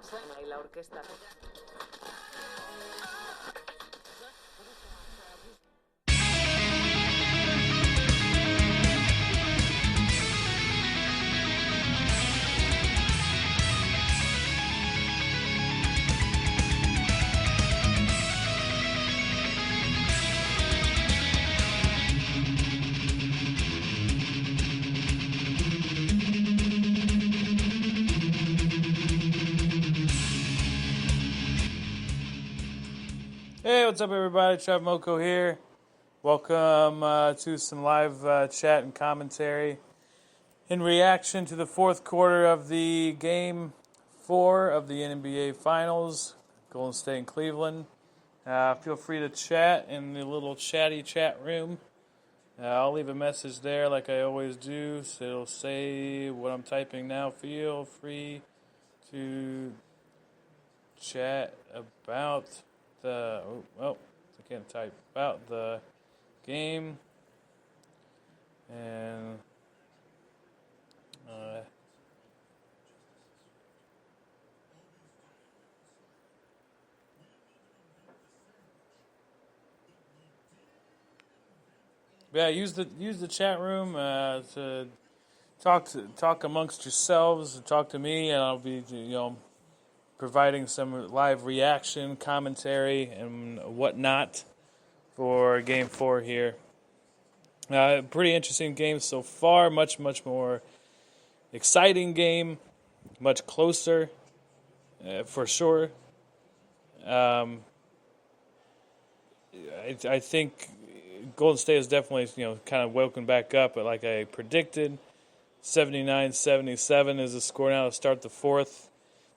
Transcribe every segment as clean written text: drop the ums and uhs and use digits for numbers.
Suena y la orquesta. Hey, what's up, everybody? Trev Moko here. Welcome to some live chat and commentary in reaction to the fourth quarter of the Game 4 of the NBA Finals, Golden State and Cleveland. Feel free to chat in the little chatty chat room. I'll leave a message there like I always do, so it'll say what I'm typing now. Feel free to chat about I can't type about the game and use the chat room to talk amongst yourselves, talk to me, and I'll be providing some live reaction, commentary, and whatnot for Game 4 here. Pretty interesting game so far. Much more exciting game. Much closer, for sure. I think Golden State is definitely kind of woken back up, but like I predicted, 79-77 is the score now to start the fourth.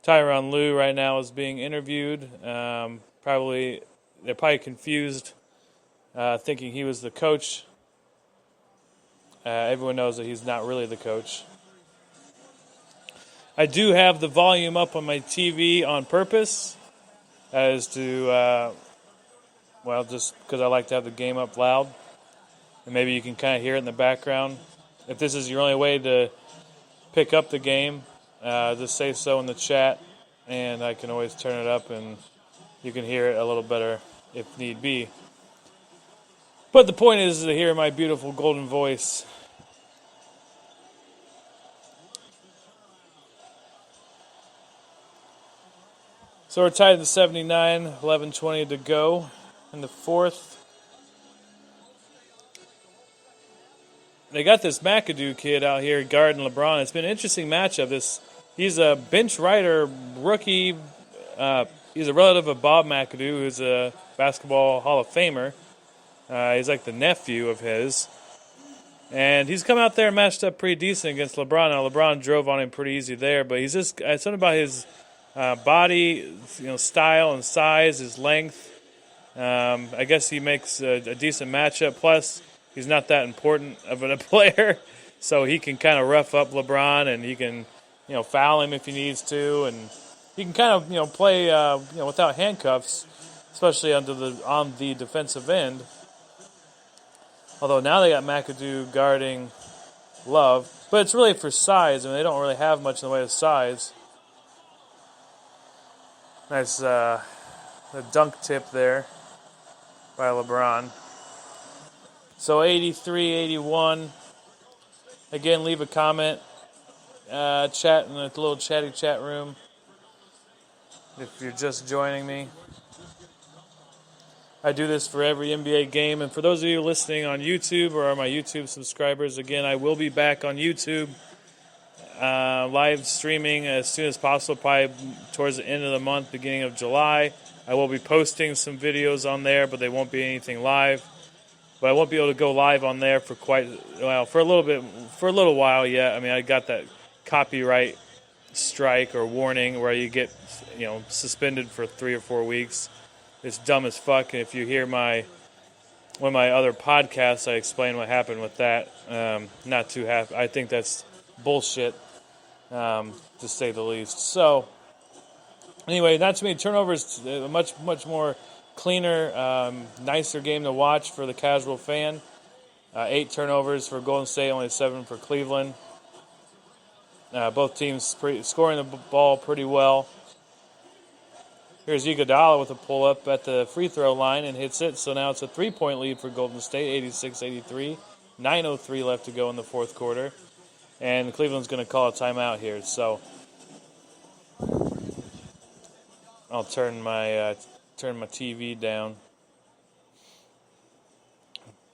Tyronn Lue right now is being interviewed. They're probably confused, thinking he was the coach. Everyone knows that he's not really the coach. I do have the volume up on my TV on purpose, as to just because I like to have the game up loud, and maybe you can kind of hear it in the background. If this is your only way to pick up the game, just say so in the chat, and I can always turn it up and you can hear it a little better if need be. But the point is to hear my beautiful golden voice. So we're tied at 79, 11:20 to go in the fourth. They got this McAdoo kid out here guarding LeBron. It's been an interesting matchup. He's a bench rider rookie. He's a relative of Bob McAdoo, who's a basketball Hall of Famer. He's like the nephew of his. And he's come out there and matched up pretty decent against LeBron. Now, LeBron drove on him pretty easy there, but he's just something about his body, style and size, his length. I guess he makes a decent matchup. Plus, he's not that important of a player, so he can kind of rough up LeBron, and he can, foul him if he needs to, and he can kind of, play, without handcuffs, especially on the defensive end. Although now they got McAdoo guarding Love, but it's really for size. I mean, they don't really have much in the way of size. Nice the dunk tip there by LeBron. So 83-81. Again, leave a comment. Chat in the little chatty chat room if you're just joining me. I do this for every NBA game. And for those of you listening on YouTube or are my YouTube subscribers, again, I will be back on YouTube live streaming as soon as possible, probably towards the end of the month, beginning of July. I will be posting some videos on there, but they won't be anything live. But I won't be able to go live on there for for a little while yet. I mean, I got that copyright strike or warning where you get, suspended for 3 or 4 weeks. It's dumb as fuck. And if you hear one of my other podcasts, I explain what happened with that. Not too happy. I think that's bullshit, to say the least. So, anyway, not too many turnovers. A much more cleaner, nicer game to watch for the casual fan. 8 turnovers for Golden State, only 7 for Cleveland. Both teams scoring the ball pretty well. Here's Iguodala with a pull-up at the free throw line and hits it. So now it's a 3-point lead for Golden State, 86-83. 9:03 left to go in the fourth quarter. And Cleveland's going to call a timeout here. So I'll turn my TV down.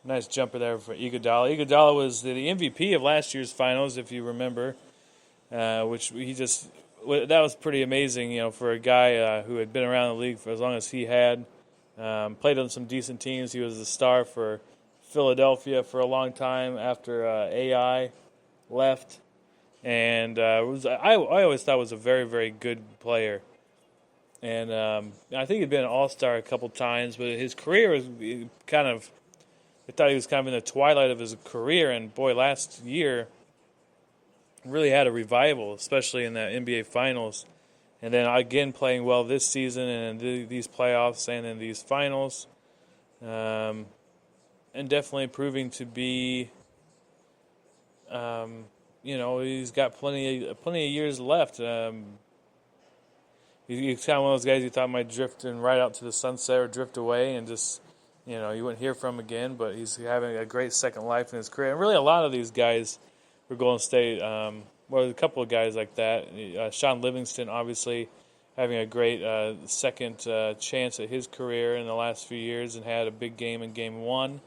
Nice jumper there for Iguodala. Iguodala was the MVP of last year's finals, if you remember, which that was pretty amazing, for a guy who had been around the league for as long as he had. Played on some decent teams. He was the star for Philadelphia for a long time after AI left, and I always thought was a very, very good player. And I think he'd been an all-star a couple times, but his career was kind of. I thought he was kind of in the twilight of his career, and boy, last year really had a revival, especially in the NBA Finals. And then again playing well this season and in these playoffs and in these finals. And definitely proving to be, he's got plenty of years left. He's kind of one of those guys you thought might drift right out to the sunset or drift away and just, you wouldn't hear from him again. But he's having a great second life in his career. And really a lot of these guys for Golden State, a couple of guys like that. Sean Livingston, obviously, having a great second chance at his career in the last few years and had a big game in Game 1.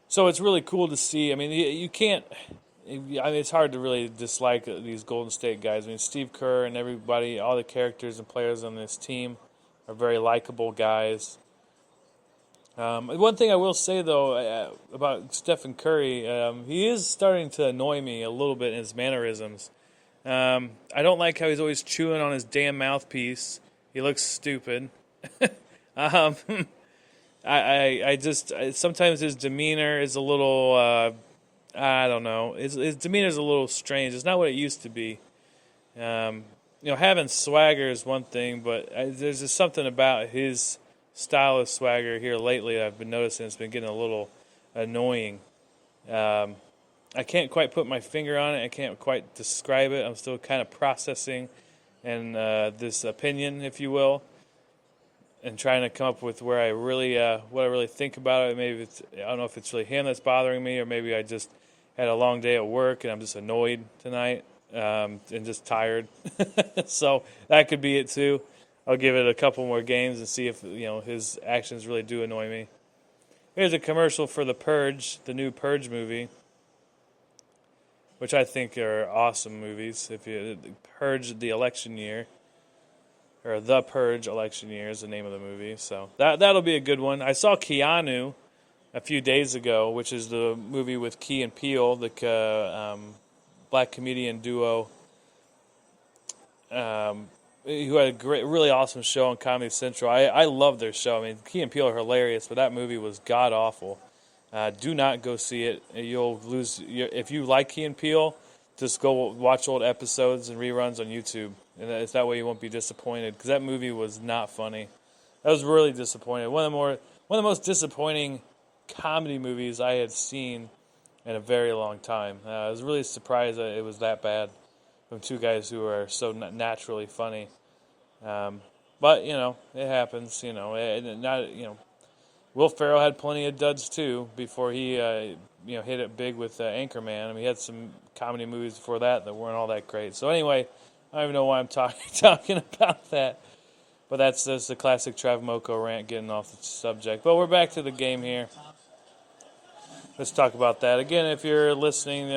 So it's really cool to see. I mean, you can't. It's hard to really dislike these Golden State guys. I mean, Steve Kerr and everybody, all the characters and players on this team are very likable guys. One thing I will say, though, about Stephen Curry, he is starting to annoy me a little bit in his mannerisms. I don't like how he's always chewing on his damn mouthpiece. He looks stupid. I just sometimes his demeanor is a little, I don't know. His demeanor is a little strange. It's not what it used to be. Having swagger is one thing, but there's just something about his style of swagger here lately that I've been noticing. It's been getting a little annoying. I can't quite put my finger on it. I can't quite describe it. I'm still kind of processing and this opinion, if you will, and trying to come up with where I really, what I really think about it. Maybe I don't know if it's really him that's bothering me, or maybe I just had a long day at work and I'm just annoyed tonight and just tired. So that could be it too. I'll give it a couple more games and see if his actions really do annoy me. Here's a commercial for The Purge, the new Purge movie, which I think are awesome movies. If you Purge the election year, or The Purge election year is the name of the movie. So that'll be a good one. I saw Keanu a few days ago, which is the movie with Key and Peele, the black comedian duo. Who had a really awesome show on Comedy Central. I love their show. I mean, Key and Peele are hilarious, but that movie was god awful. Do not go see it. You'll lose. If you like Key and Peele, just go watch old episodes and reruns on YouTube, and it's that way you won't be disappointed. Because that movie was not funny. I was really disappointed. One of the most disappointing comedy movies I had seen in a very long time. I was really surprised that it was that bad from two guys who are so naturally funny. But it happens. Will Ferrell had plenty of duds too before he hit it big with Anchorman. I mean, he had some comedy movies before that weren't all that great. So anyway, I don't even know why I'm talking about that. But that's the classic Trav Moko rant, getting off the subject. But we're back to the game here. Let's talk about that again. If you're listening,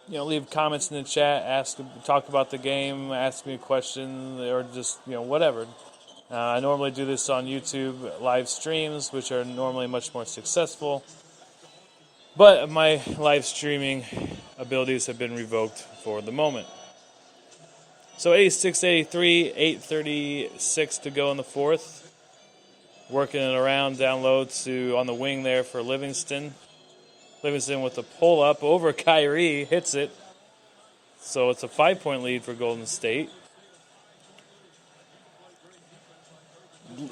leave comments in the chat, talk about the game, ask me a question, or just, whatever. I normally do this on YouTube live streams, which are normally much more successful. But my live streaming abilities have been revoked for the moment. So 86-83, 8:36 to go in the fourth. Working it around, down low on the wing there for Livingston. Livingston with a pull-up over Kyrie, hits it. So it's a 5-point lead for Golden State.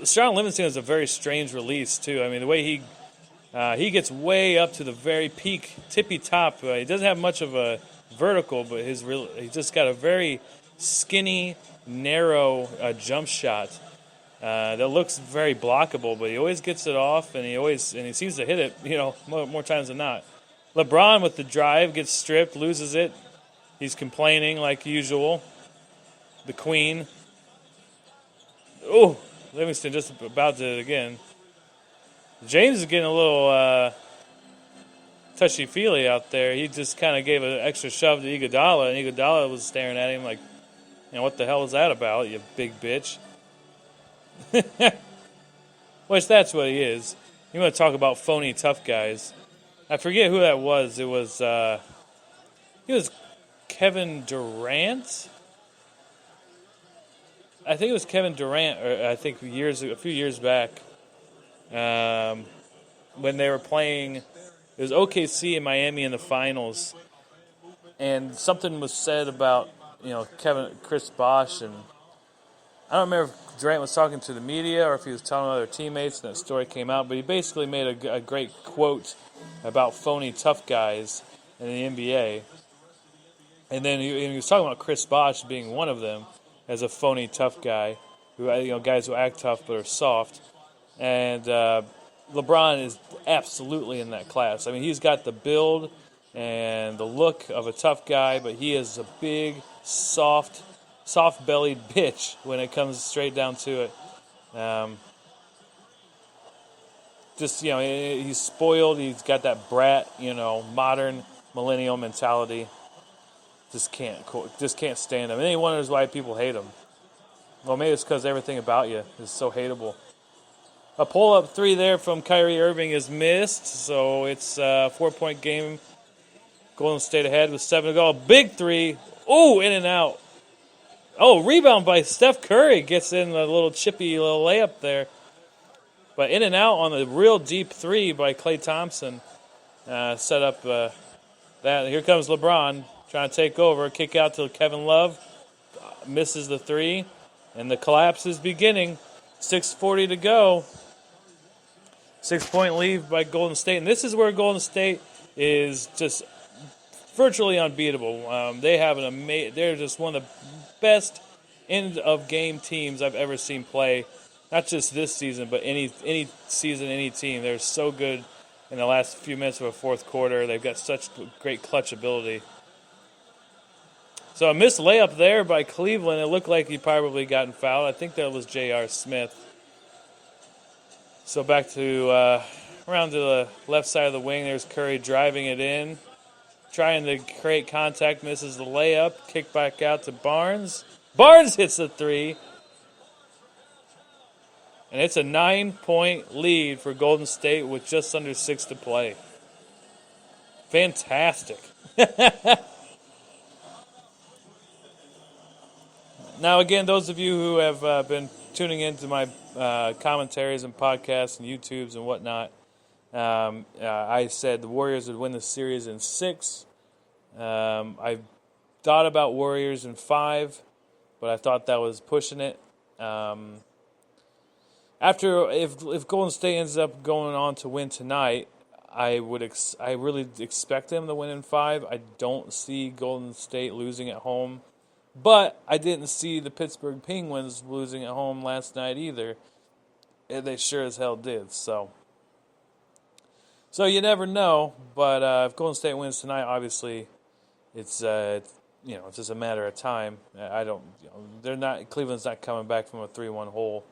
Sean Livingston is a very strange release too. I mean, the way he gets way up to the very peak, tippy top. He doesn't have much of a vertical, but he just got a very skinny, narrow jump shot that looks very blockable. But he always gets it off, and he seems to hit it. More times than not. LeBron with the drive gets stripped, loses it. He's complaining like usual. The Queen. Oh, Livingston just about did it again. James is getting a little touchy-feely out there. He just kind of gave an extra shove to Iguodala, and Iguodala was staring at him like, what the hell is that about, you big bitch? Which that's what he is. You want to talk about phony tough guys. I forget who that was. It was Kevin Durant. I think it was Kevin Durant, or I think a few years back, when they were playing. It was OKC and Miami in the finals, and something was said about Chris Bosh, and I don't remember if Durant was talking to the media or if he was telling other teammates, and that story came out. But he basically made a great quote about phony tough guys in the NBA, and then he was talking about Chris Bosh being one of them as a phony tough guy, guys who act tough but are soft, and LeBron is absolutely in that class. I mean, he's got the build and the look of a tough guy, but he is a big, soft-bellied bitch when it comes straight down to it. He's spoiled. He's got that brat, modern millennial mentality. Just can't stand him. And then he wonders why people hate him. Well, maybe it's because everything about you is so hateable. A pull-up three there from Kyrie Irving is missed, so it's a 4-point game. Golden State ahead with 7 to go. Big three. Oh, in and out. Oh, rebound by Steph Curry. Gets in a little chippy little layup there. But in and out on the real deep three by Klay Thompson. Set up that. Here comes LeBron trying to take over. Kick out to Kevin Love. Misses the three. And the collapse is beginning. 6:40 to go. 6-point lead by Golden State. And this is where Golden State is just virtually unbeatable. They're just one of the best end-of-game teams I've ever seen play. Not just this season, but any season, any team. They're so good in the last few minutes of a fourth quarter. They've got such great clutch ability. So a missed layup there by Cleveland. It looked like he probably gotten fouled. I think that was J.R. Smith. So back to around to the left side of the wing. There's Curry driving it in. Trying to create contact. Misses the layup. Kick back out to Barnes. Barnes hits the three. And it's a 9-point lead for Golden State with just under 6 to play. Fantastic. Now, again, those of you who have been tuning into my commentaries and podcasts and YouTubes and whatnot, I said the Warriors would win the series in 6. I thought about Warriors in 5, but I thought that was pushing it. If Golden State ends up going on to win tonight, I really expect them to win in 5. I don't see Golden State losing at home. But I didn't see the Pittsburgh Penguins losing at home last night either. And they sure as hell did. So you never know. But if Golden State wins tonight, obviously, it's just a matter of time. Cleveland's not coming back from a 3-1 hole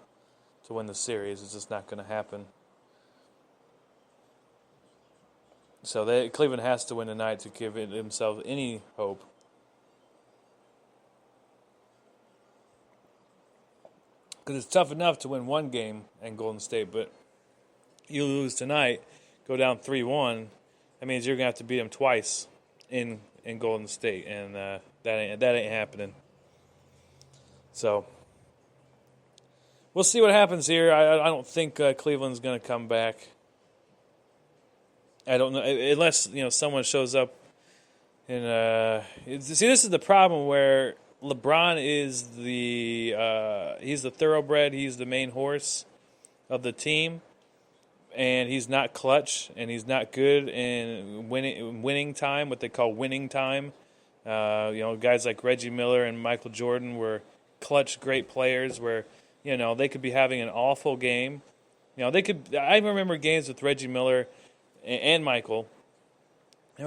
to win the series. It's just not going to happen. So Cleveland has to win tonight to give themselves any hope. Because it's tough enough to win one game in Golden State, but you lose tonight, go down 3-1, that means you're going to have to beat them twice in Golden State, and that ain't happening. So we'll see what happens here. I don't think Cleveland's going to come back. I don't know, unless someone shows up. See, this is the problem where LeBron is he's the thoroughbred. He's the main horse of the team, and he's not clutch, and he's not good in winning time, what they call winning time. Guys like Reggie Miller and Michael Jordan were clutch, great players where, they could be having an awful game. I remember games with Reggie Miller and Michael.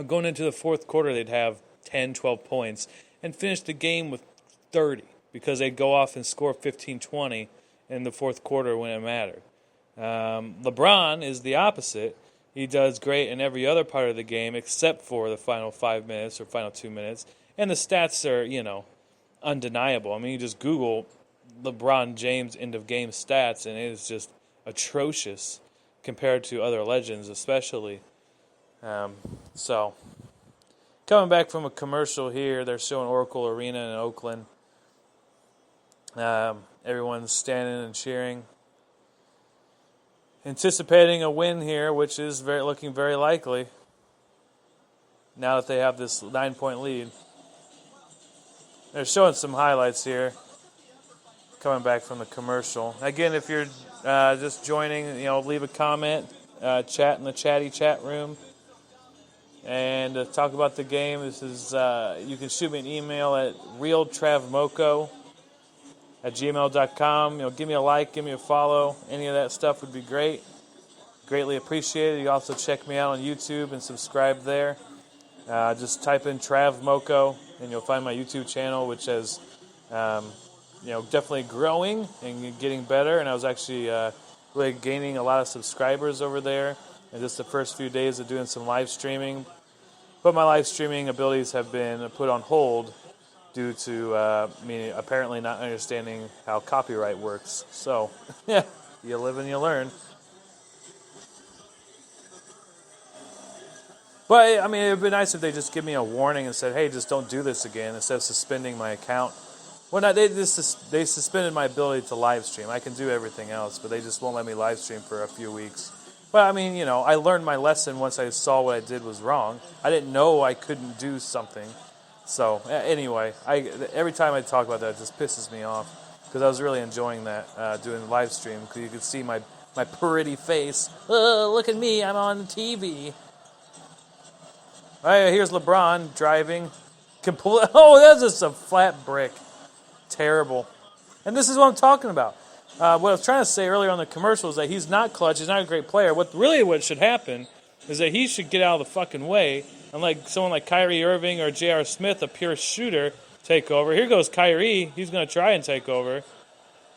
Going into the fourth quarter, they'd have 10, 12 points and finish the game with 30 because they'd go off and score 15, 20 in the fourth quarter when it mattered. LeBron is the opposite. He does great in every other part of the game except for the final 5 minutes or final 2 minutes. And the stats are, undeniable. I mean, you just Google LeBron James end-of-game stats, and it is just atrocious compared to other legends, especially. So, coming back from a commercial here, they're showing Oracle Arena in Oakland. Everyone's standing and cheering, anticipating a win here, which is looking very likely now that they have this 9-point lead. They're showing some highlights here, coming back from the commercial. Again, if you're just joining, leave a comment, chat in the chatty chat room, and talk about the game. This is you can shoot me an email at realtravmoco@gmail.com. Give me a like, give me a follow. Any of that stuff would be great. Greatly appreciated. You also check me out on YouTube and subscribe there. Just type in Trav Moco, and you'll find my YouTube channel, which has, definitely growing and getting better. And I was actually really gaining a lot of subscribers over there in just the first few days of doing some live streaming. But my live streaming abilities have been put on hold due to me apparently not understanding how copyright works. So, yeah, you live and you learn. But, I mean, it would be nice if they just give me a warning and said, hey, just don't do this again, instead of suspending my account. Well, they suspended my ability to live stream. I can do everything else, but they just won't let me live stream for a few weeks. But, I mean, I learned my lesson once I saw what I did was wrong. I didn't know I couldn't do something. So, anyway, every time I talk about that, it just pisses me off. Because I was really enjoying that, doing the live stream. Because you could see my pretty face. Look at me, I'm on TV. All right, here's LeBron driving. Oh, that's just a flat brick. Terrible. And this is what I'm talking about. What I was trying to say earlier on the commercial is that he's not clutch. He's not a great player. What should happen is that he should get out of the fucking way and let someone like Kyrie Irving or J.R. Smith, a pure shooter, take over. Here goes Kyrie. He's going to try and take over.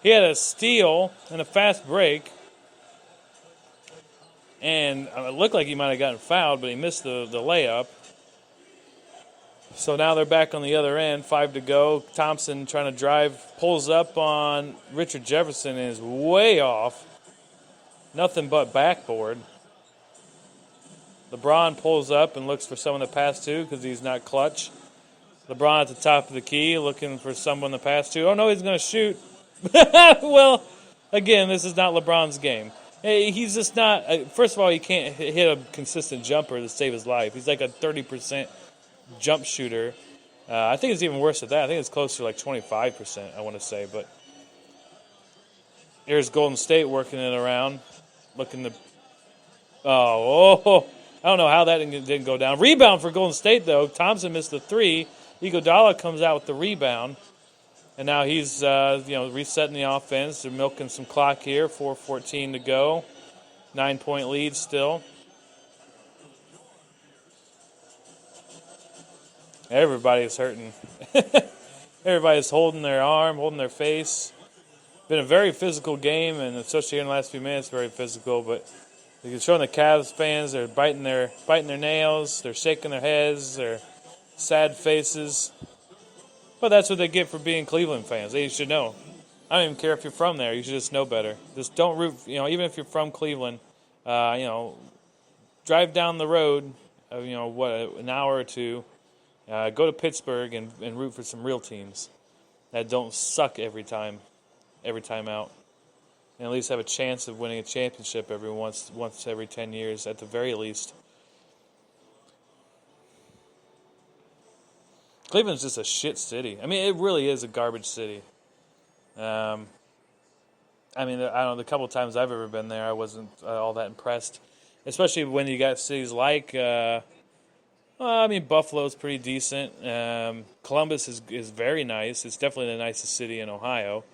He had a steal and a fast break. And it looked like he might have gotten fouled, but he missed the layup. So now they're back on the other end, 5 to go. Thompson trying to drive, pulls up on Richard Jefferson and is way off. Nothing but backboard. LeBron pulls up and looks for someone to pass to because he's not clutch. LeBron at the top of the key looking for someone to pass to. Oh, no, he's going to shoot. Well, again, this is not LeBron's game. He's just not. First of all, he can't hit a consistent jumper to save his life. He's like a 30% jump shooter. I think it's even worse than that. I think it's closer to like 25%, I want to say. But here's Golden State working it around, looking to. Oh, I don't know how that didn't go down. Rebound for Golden State, though. Thompson missed the three. Iguodala comes out with the rebound. And now he's, resetting the offense. They're milking some clock here. 4:14 to go. 9-point lead still. Everybody's hurting. Everybody's holding their arm, holding their face. Been a very physical game, and especially in the last few minutes, very physical. But you're showing the Cavs fans, they're biting their nails. They're shaking their heads. They're sad faces. But that's what they get for being Cleveland fans. They should know. I don't even care if you're from there. You should just know better. Just don't root, even if you're from Cleveland, drive down the road, an hour or two, go to Pittsburgh and root for some real teams that don't suck every time out. And at least have a chance of winning a championship once every 10 years at the very least. Cleveland's just a shit city. I mean, it really is a garbage city. I mean, I don't know. The couple of times I've ever been there, I wasn't all that impressed. Especially when you got cities like, I mean, Buffalo's pretty decent. Columbus is very nice. It's definitely the nicest city in Ohio.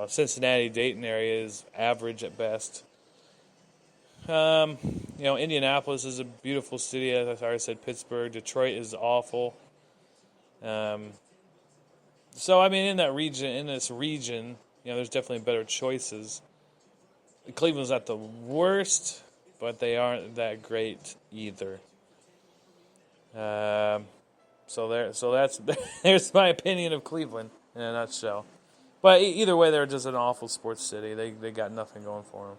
Cincinnati, Dayton area is average at best. Indianapolis is a beautiful city. As I already said, Pittsburgh, Detroit is awful. So I mean, in this region, there's definitely better choices. Cleveland's not the worst, but they aren't that great either. So that's there's my opinion of Cleveland in a nutshell. But either way, they're just an awful sports city. They got nothing going for them.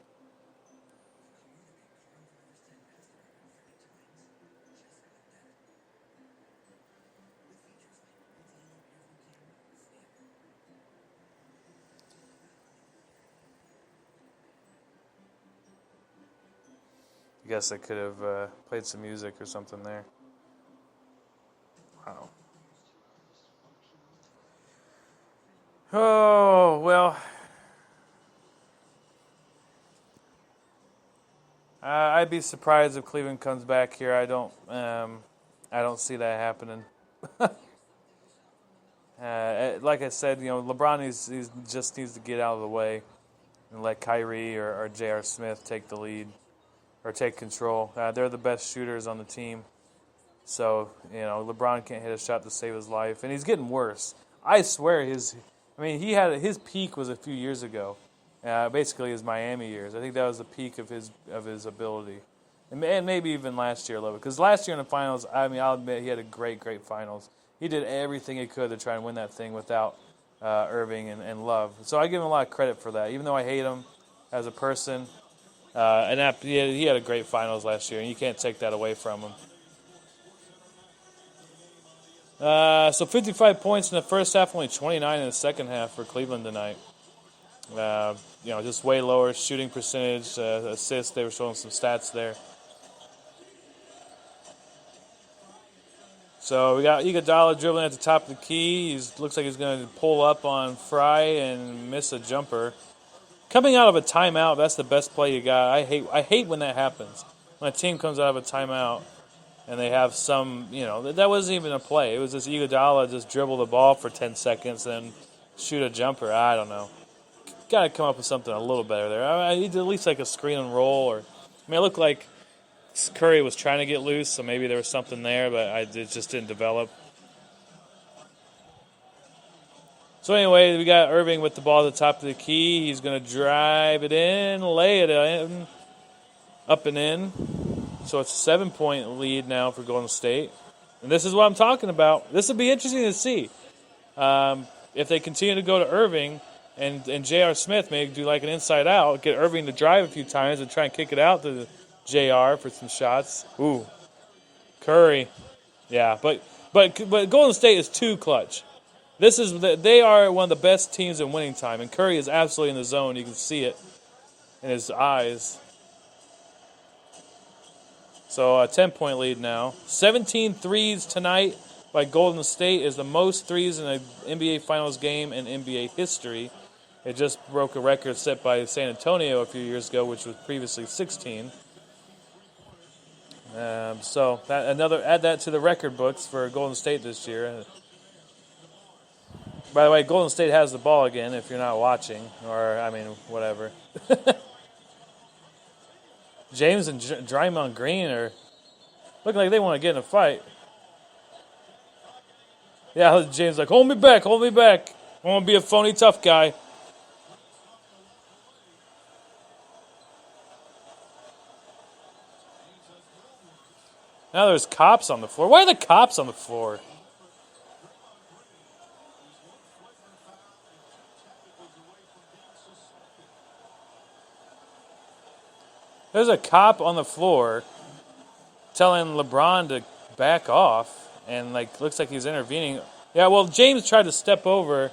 I guess I could have played some music or something there. Wow. Oh, well. I'd be surprised if Cleveland comes back here. I don't see that happening. Like I said, LeBron just needs to get out of the way and let Kyrie or J.R. Smith take the lead or take control. They're the best shooters on the team. So, LeBron can't hit a shot to save his life. And he's getting worse. I swear his peak was a few years ago. Basically his Miami years. I think that was the peak of his ability. And maybe even last year a little bit. Because last year in the finals, I'll admit he had a great, great finals. He did everything he could to try and win that thing without Irving and Love. So I give him a lot of credit for that. Even though I hate him as a person. He had a great finals last year, and you can't take that away from him. So 55 points in the first half, only 29 in the second half for Cleveland tonight. Just way lower shooting percentage, assists. They were showing some stats there. So we got Iguodala dribbling at the top of the key. Looks like he's going to pull up on Fry and miss a jumper. Coming out of a timeout, that's the best play you got. I hate when that happens. When a team comes out of a timeout and they have some, that wasn't even a play. It was just Iguodala just dribble the ball for 10 seconds and shoot a jumper. I don't know. Got to come up with something a little better there. I need at least like a screen and roll. It looked like Curry was trying to get loose, so maybe there was something there, but it just didn't develop. So anyway, we got Irving with the ball at the top of the key. He's going to drive it in, lay it in, up and in. So it's a 7-point lead now for Golden State. And this is what I'm talking about. This would be interesting to see. If they continue to go to Irving and J.R. Smith may do like an inside out, get Irving to drive a few times and try and kick it out to J.R. for some shots. Ooh. Curry. Yeah, but Golden State is too clutch. They are one of the best teams in winning time, and Curry is absolutely in the zone. You can see it in his eyes. So a 10-point lead now. 17 threes tonight by Golden State is the most threes in an NBA Finals game in NBA history. It just broke a record set by San Antonio a few years ago, which was previously 16. So add that to the record books for Golden State this year. By the way, Golden State has the ball again if you're not watching, or, whatever. James and Draymond Green are looking like they want to get in a fight. Yeah, James like, hold me back. I want to be a phony tough guy. Now there's cops on the floor. Why are the cops on the floor? There's a cop on the floor telling LeBron to back off, and looks like he's intervening. Yeah, well, James tried to step over.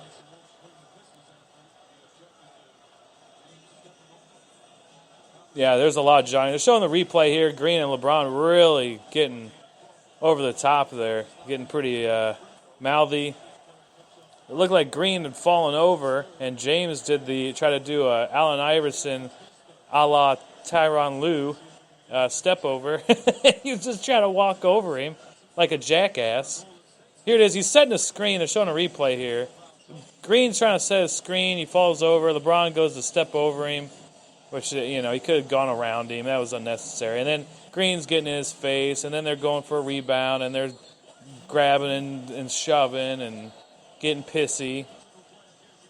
Yeah, there's a lot of Johnny. They're showing the replay here. Green and LeBron really getting over the top there, getting pretty mouthy. It looked like Green had fallen over, and James try to do a Allen Iverson a la Tyronn Lue step over. He was just trying to walk over him like a jackass. Here it is. He's setting a screen. They're showing a replay here. Green's trying to set a screen. He falls over. LeBron goes to step over him, which, he could have gone around him. That was unnecessary. And then Green's getting in his face, and then they're going for a rebound, and they're grabbing and shoving and getting pissy.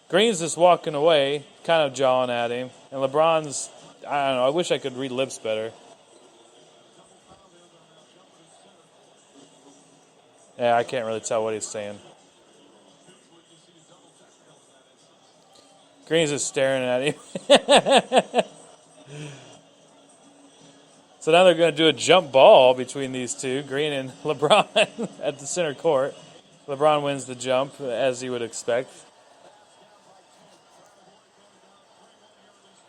Green's just walking away, kind of jawing at him. And LeBron's, I don't know, I wish I could read lips better. Yeah, I can't really tell what he's saying. Green's just staring at him. So now they're going to do a jump ball between these two, Green and LeBron at the center court. LeBron wins the jump, as you would expect.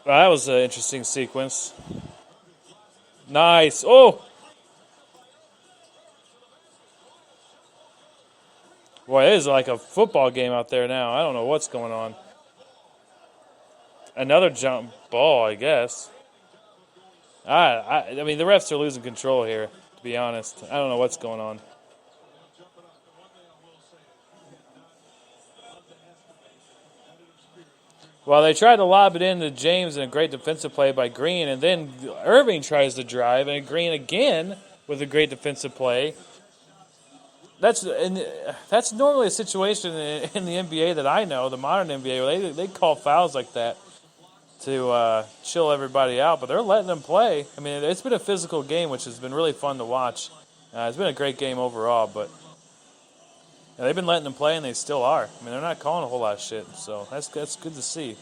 Well, that was an interesting sequence. Nice. Oh! Boy, it is like a football game out there now. I don't know what's going on. Another jump ball, I guess. I mean, the refs are losing control here, to be honest. I don't know what's going on. Well, they tried to lob it into James in a great defensive play by Green, and then Irving tries to drive, and Green again with a great defensive play. That's normally a situation in the NBA that I know, the modern NBA, where they call fouls like that to chill everybody out, but they're letting them play. I mean, it's been a physical game, which has been really fun to watch. It's been a great game overall, but they've been letting them play, and they still are. I mean, they're not calling a whole lot of shit, so that's good to see.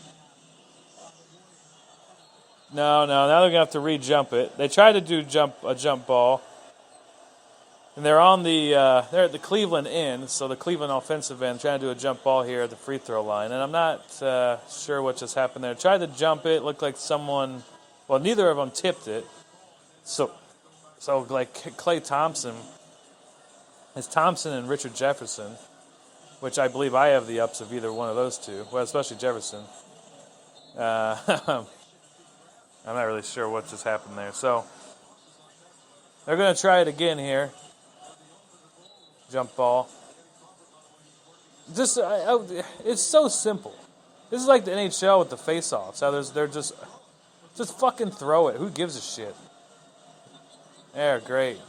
No, now they're going to have to re-jump it. They tried to do a jump ball, and they're at the Cleveland end, so the Cleveland offensive end, trying to do a jump ball here at the free throw line, and I'm not sure what just happened there. Tried to jump it, looked like neither of them tipped it, so like Klay Thompson. It's Thompson and Richard Jefferson, which I believe I have the ups of either one of those two. Well, especially Jefferson. I'm not really sure what just happened there. So they're going to try it again here. Jump ball. It's so simple. This is like the NHL with the face-offs. How they're just fucking throw it. Who gives a shit? There, great.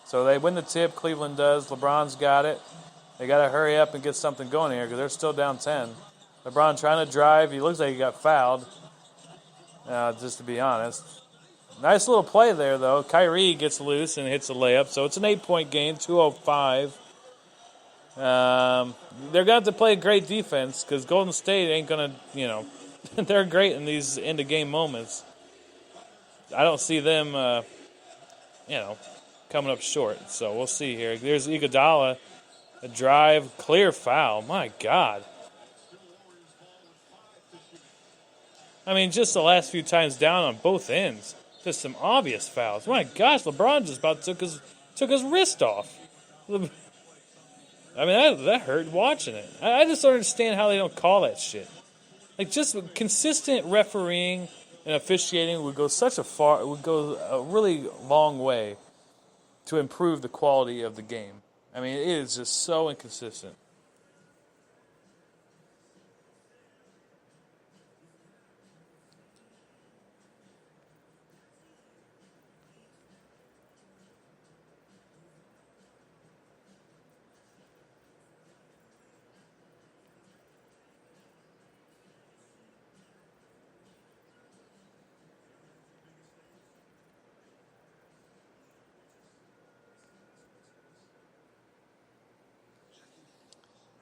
So they win the tip, Cleveland does. LeBron's got it. They got to hurry up and get something going here because they're still down 10. LeBron trying to drive. He looks like he got fouled, just to be honest. Nice little play there, though. Kyrie gets loose and hits a layup. So it's an 8-point game, 2:05. They're going to have to play great defense because Golden State ain't going to, they're great in these end-of-game moments. I don't see them, coming up short. So we'll see here. There's Iguodala, a drive, clear foul. My God. I mean, just the last few times down on both ends. Just some obvious fouls. My gosh, LeBron just about took his wrist off. I mean, that hurt watching it. I just don't understand how they don't call that shit. Like, just consistent refereeing and officiating would go a really long way to improve the quality of the game. I mean, it is just so inconsistent.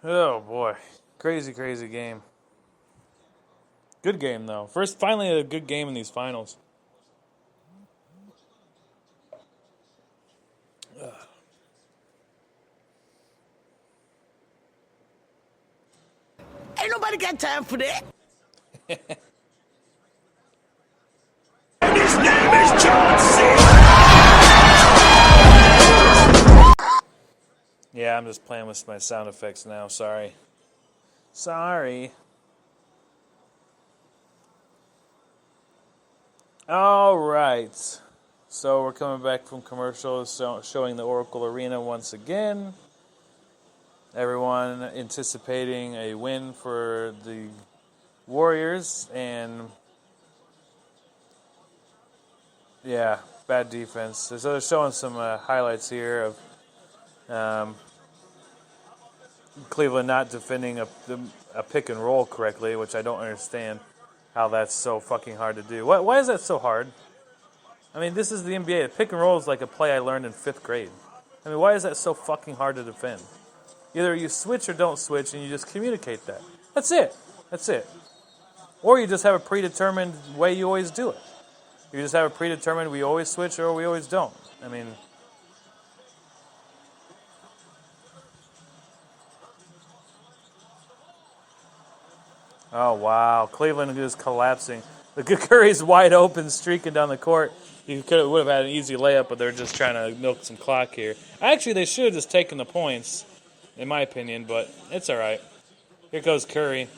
Oh, boy. Crazy, crazy game. Good game, though. Finally a good game in these finals. Ugh. Ain't nobody got time for that. And his name is John C. Yeah, I'm just playing with my sound effects now. Sorry. All right. So we're coming back from commercials, showing the Oracle Arena once again. Everyone anticipating a win for the Warriors, and yeah, bad defense. So they're showing some highlights here of Cleveland not defending a pick and roll correctly, which I don't understand how that's so fucking hard to do. Why is that so hard? I mean, this is the NBA. A pick and roll is like a play I learned in 5th grade. I mean, why is that so fucking hard to defend? Either you switch or don't switch, and you just communicate that. That's it. Or you just have a predetermined way you always do it. You just have a predetermined we always switch or we always don't. I mean, oh wow, Cleveland is collapsing. The Curry's wide open, streaking down the court. He would have had an easy layup, but they're just trying to milk some clock here. Actually, they should have just taken the points, in my opinion, but it's all right. Here goes Curry.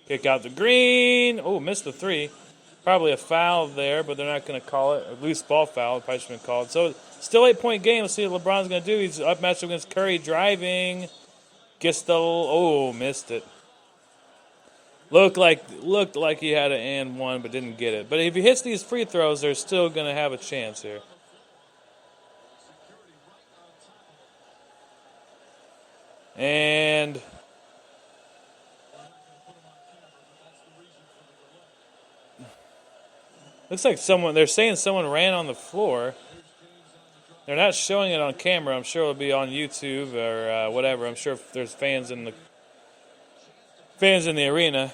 Kick out the green. Oh, missed the 3. Probably a foul there, but they're not going to call it. A loose ball foul. Probably should have been called. So, still 8-point game. Let's see what LeBron's going to do. He's up matched against Curry, driving. Gistel. Missed it. Looked like he had an and one, but didn't get it. But if he hits these free throws, they're still going to have a chance here. And looks like they're saying someone ran on the floor. They're not showing it on camera. I'm sure it'll be on YouTube or whatever. I'm sure if there's fans in the arena.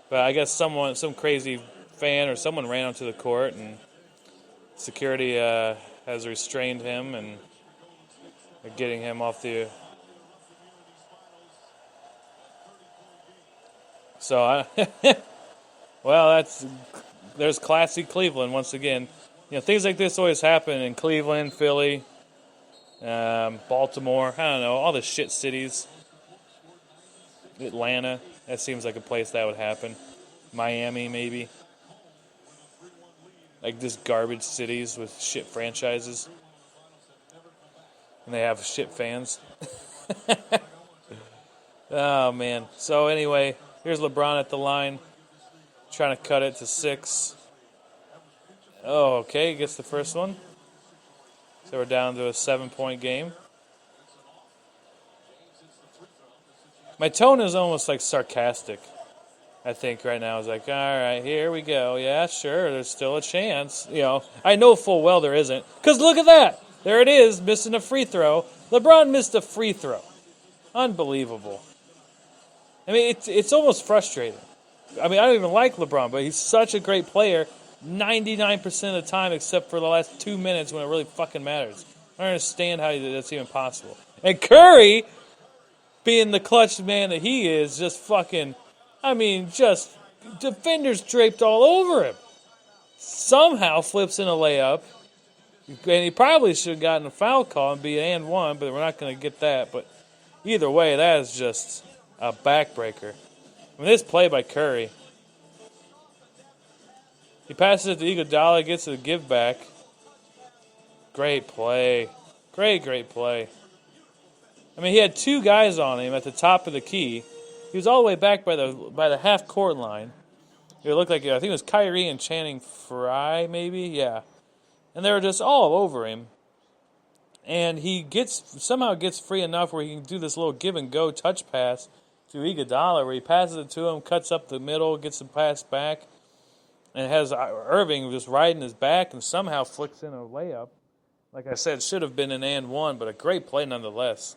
But I guess some crazy fan or someone ran onto the court, and security has restrained him, and they're getting him off the. So, well, there's classy Cleveland once again. You know, things like this always happen in Cleveland, Philly, Baltimore. I don't know, all the shit cities. Atlanta. That seems like a place that would happen. Miami, maybe. Like just garbage cities with shit franchises. And they have shit fans. Oh, man. So, anyway, here's LeBron at the line. Trying to cut it to 6. Oh, okay. Gets the first one. So, we're down to a 7-point game. My tone is almost like sarcastic, I think, right now. It's like, all right, here we go. Yeah, sure, there's still a chance. You know, I know full well there isn't. Because look at that. There it is, missing a free throw. LeBron missed a free throw. Unbelievable. I mean, it's almost frustrating. I mean, I don't even like LeBron, but he's such a great player 99% of the time except for the last 2 minutes when it really fucking matters. I don't understand how that's even possible. And Curry, being the clutch man that he is, just fucking, I mean, just defenders draped all over him. Somehow flips in a layup. And he probably should have gotten a foul call and be and one, but we're not going to get that. But either way, that is just a backbreaker. I mean, this play by Curry. He passes it to Iguodala, gets a give back. Great play. Great play. I mean, he had 2 guys on him at the top of the key. He was all the way back by the half court line. It looked like, I think it was Kyrie and Channing Frye, maybe? Yeah. And they were just all over him. And he somehow gets free enough where he can do this little give and go touch pass to Iguodala, where he passes it to him, cuts up the middle, gets the pass back, and has Irving just riding his back and somehow flicks in a layup. Like I said, should have been an and one, but a great play nonetheless.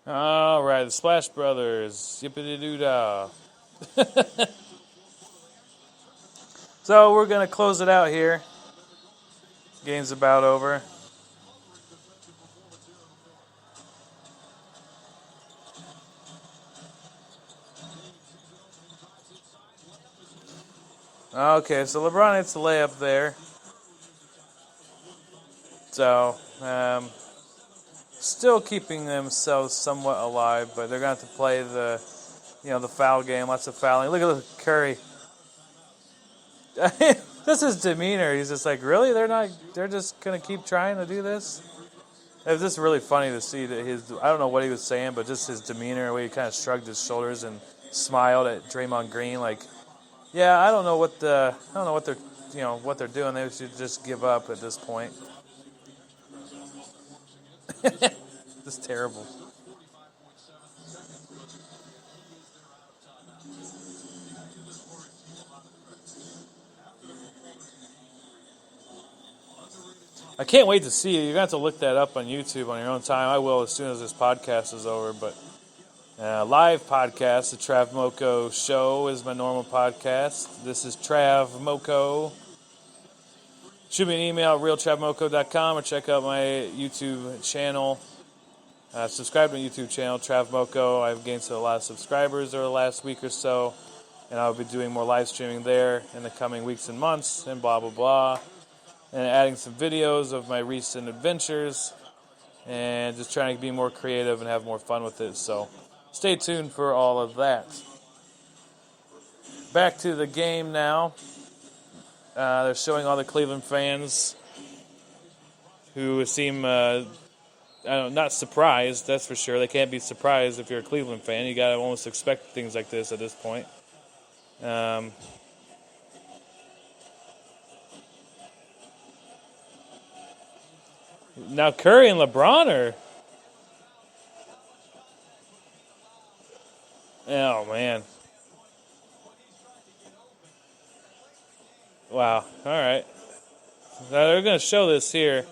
All right, the Splash Brothers. Yippity doo dah. So we're gonna close it out here. Game's about over. Okay, so LeBron hits the layup there. So, still keeping themselves somewhat alive, but they're going to have to play the foul game, lots of fouling. Look at Curry. This is demeanor. He's just like, really? They're just going to keep trying to do this? It was just really funny to see that I don't know what he was saying, but just his demeanor, the way he kind of shrugged his shoulders and smiled at Draymond Green, like, yeah, I don't know what they're what they're doing. They should just give up at this point. This is terrible. I can't wait to see it. You're going to have to look that up on YouTube on your own time. I will as soon as this podcast is over. But live podcast, the Trav Moko Show is my normal podcast. This is Trav Moko. Shoot me an email at realtravmoko.com or check out my YouTube channel. Subscribe to my YouTube channel, Trav Moko. I've gained a lot of subscribers over the last week or so. And I'll be doing more live streaming there in the coming weeks and months and blah, blah, blah. And adding some videos of my recent adventures and just trying to be more creative and have more fun with it. So stay tuned for all of that. Back to the game now. They're showing all the Cleveland fans who seem not surprised, that's for sure. They can't be surprised if you're a Cleveland fan. You got to almost expect things like this at this point. Now Curry and LeBron are... Oh, man. Wow. All right. Now they're going to show this here.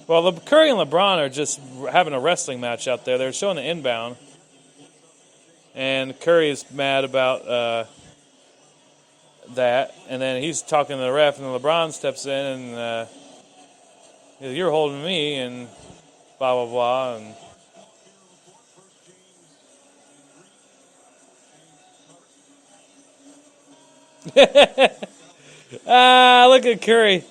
Well, Curry and LeBron are just having a wrestling match out there. They're showing the inbound. And Curry is mad about that. And then he's talking to the ref, and LeBron steps in and... you're holding me, and blah, blah, blah. And look at Curry.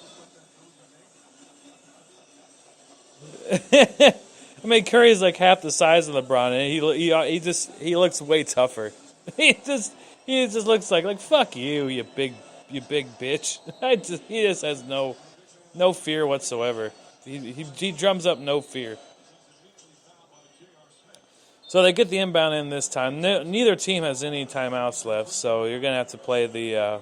I mean, Curry's like half the size of LeBron, and he looks way tougher. he just looks like fuck you, you big bitch. He just has no fear whatsoever. He drums up no fear. So they get the inbound in this time. Neither team has any timeouts left, so you're going to have to play the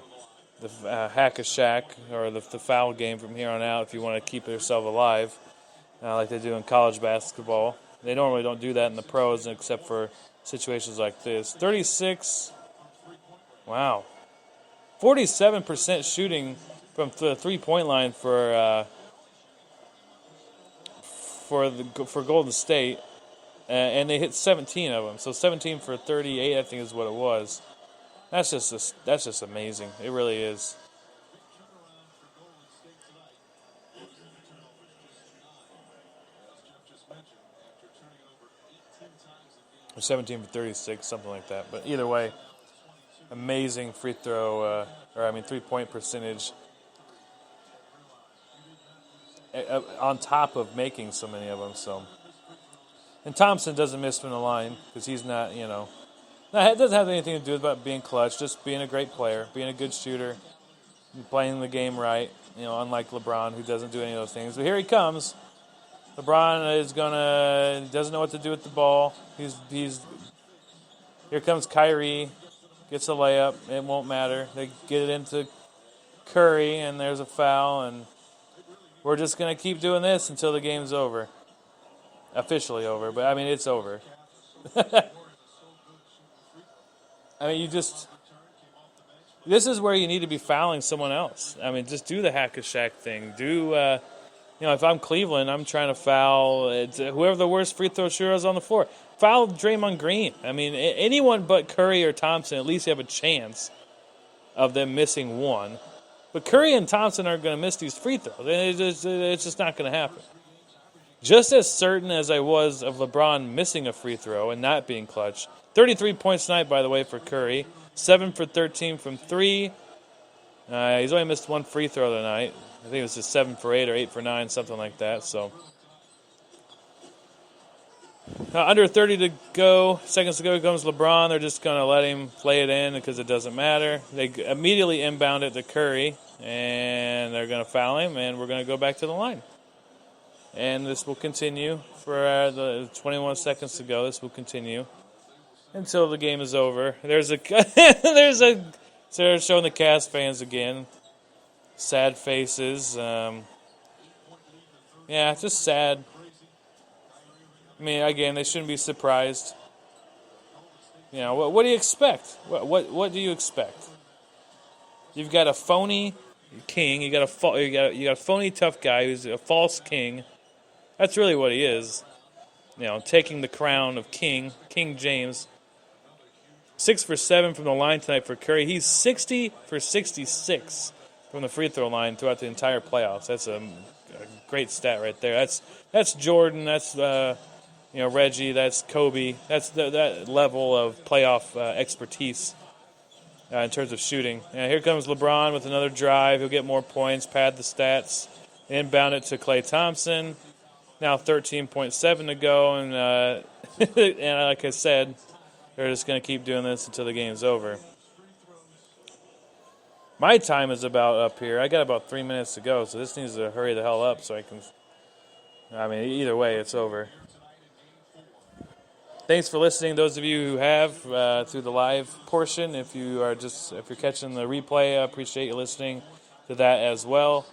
hack-a-shack or the foul game from here on out if you want to keep yourself alive, like they do in college basketball. They normally don't do that in the pros except for situations like this. 36. Wow. 47% shooting from the three-point line for Golden State, and they hit 17 of them. So 17 for 38, I think, is what it was. That's just amazing. It really is. Or 17 for 36, something like that. But either way, amazing free throw, 3-point percentage. On top of making so many of them, so. And Thompson doesn't miss from the line because he's not, it doesn't have anything to do about being clutch, just being a great player, being a good shooter, playing the game right, unlike LeBron, who doesn't do any of those things. But here he comes. LeBron doesn't know what to do with the ball. Here comes Kyrie, gets a layup, it won't matter. They get it into Curry, and there's a foul, and we're just going to keep doing this until the game's over. Officially over, but, it's over. This is where you need to be fouling someone else. Just do the hack-a-shack thing. Do if I'm Cleveland, I'm trying to foul whoever the worst free throw shooter is on the floor. Foul Draymond Green. I mean, anyone but Curry or Thompson, at least you have a chance of them missing one. But Curry and Thompson aren't going to miss these free throws. It's just not going to happen. Just as certain as I was of LeBron missing a free throw and not being clutch. 33 points tonight, by the way, for Curry. 7 for 13 from 3. He's only missed one free throw tonight. I think it was just 7 for 8 or 8 for 9, something like that. So under 30 to go, seconds to go comes LeBron. They're just going to let him play it in because it doesn't matter. They immediately inbound it to Curry, and they're going to foul him, and we're going to go back to the line. And this will continue for the 21 seconds to go. This will continue until the game is over. So they're showing the Cavs fans again. Sad faces. Just sad. I mean, again, they shouldn't be surprised. What do you expect? What do you expect? You've got a phony king. You got a phony tough guy who's a false king. That's really what he is. Taking the crown of King James. 6 for 7 from the line tonight for Curry. He's 60 for 66 from the free throw line throughout the entire playoffs. That's a great stat right there. That's Jordan. That's Reggie. That's Kobe. That's that level of playoff expertise in terms of shooting. And here comes LeBron with another drive. He'll get more points, pad the stats, inbound it to Klay Thompson. Now 13.7 to go, and and like I said, they're just going to keep doing this until the game's over. My time is about up here. I got about 3 minutes to go, so this needs to hurry the hell up so I can... either way, it's over. Thanks for listening, those of you who have through the live portion. If you're catching the replay, I appreciate you listening to that as well.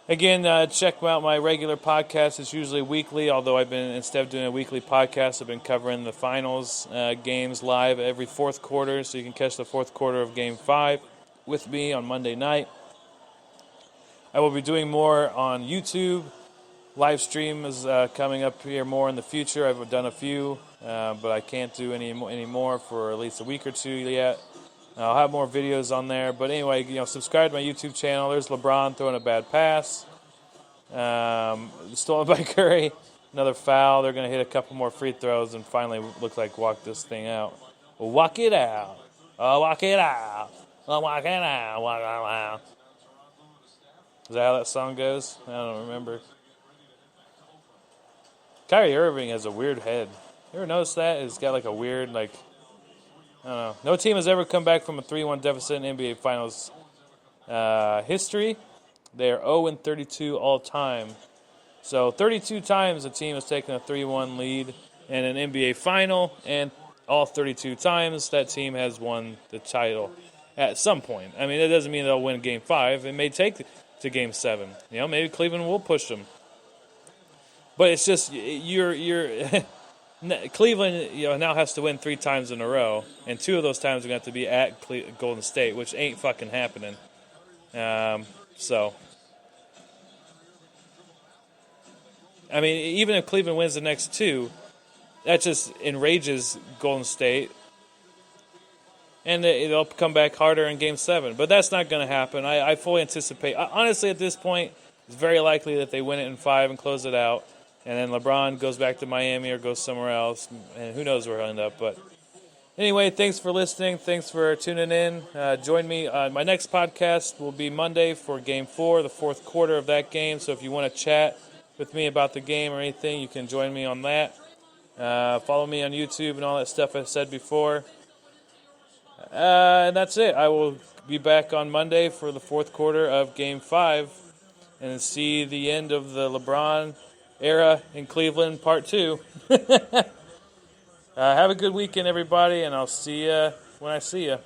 Again, check out my regular podcast. It's usually weekly, although instead of doing a weekly podcast, I've been covering the finals games live every fourth quarter, so you can catch the fourth quarter of Game 5 with me on Monday night. I will be doing more on YouTube. Live stream is coming up here more in the future. I've done a few, but I can't do any more for at least a week or two yet. I'll have more videos on there. But anyway, subscribe to my YouTube channel. There's LeBron throwing a bad pass. Stolen by Curry. Another foul. They're going to hit a couple more free throws and finally look like walk this thing out. Walk it out. Walk it out. Walk it out. Walk it out. Is that how that song goes? I don't remember. Kyrie Irving has a weird head. You ever notice that? He's got like a weird, I don't know. No team has ever come back from a 3-1 deficit in NBA Finals history. They are 0-32 all time. So 32 times a team has taken a 3-1 lead in an NBA Final, and all 32 times that team has won the title at some point. I mean, it doesn't mean they'll win Game 5. It may take to Game 7. Maybe Cleveland will push them. But it's just Cleveland, now has to win 3 times in a row, and 2 of those times are going to have to be at Golden State, which ain't fucking happening. Even if Cleveland wins the next 2, that just enrages Golden State, and they'll come back harder in Game 7. But that's not going to happen. I fully anticipate. Honestly, at this point, it's very likely that they win it in 5 and close it out. And then LeBron goes back to Miami or goes somewhere else. And who knows where he'll end up. But anyway, thanks for listening. Thanks for tuning in. Join me on my next podcast will be Monday for Game 4, the fourth quarter of that game. So if you want to chat with me about the game or anything, you can join me on that. Follow me on YouTube and all that stuff I said before. And that's it. I will be back on Monday for the fourth quarter of Game 5 and see the end of the LeBron era in Cleveland, part 2. Have a good weekend, everybody, and I'll see you when I see you.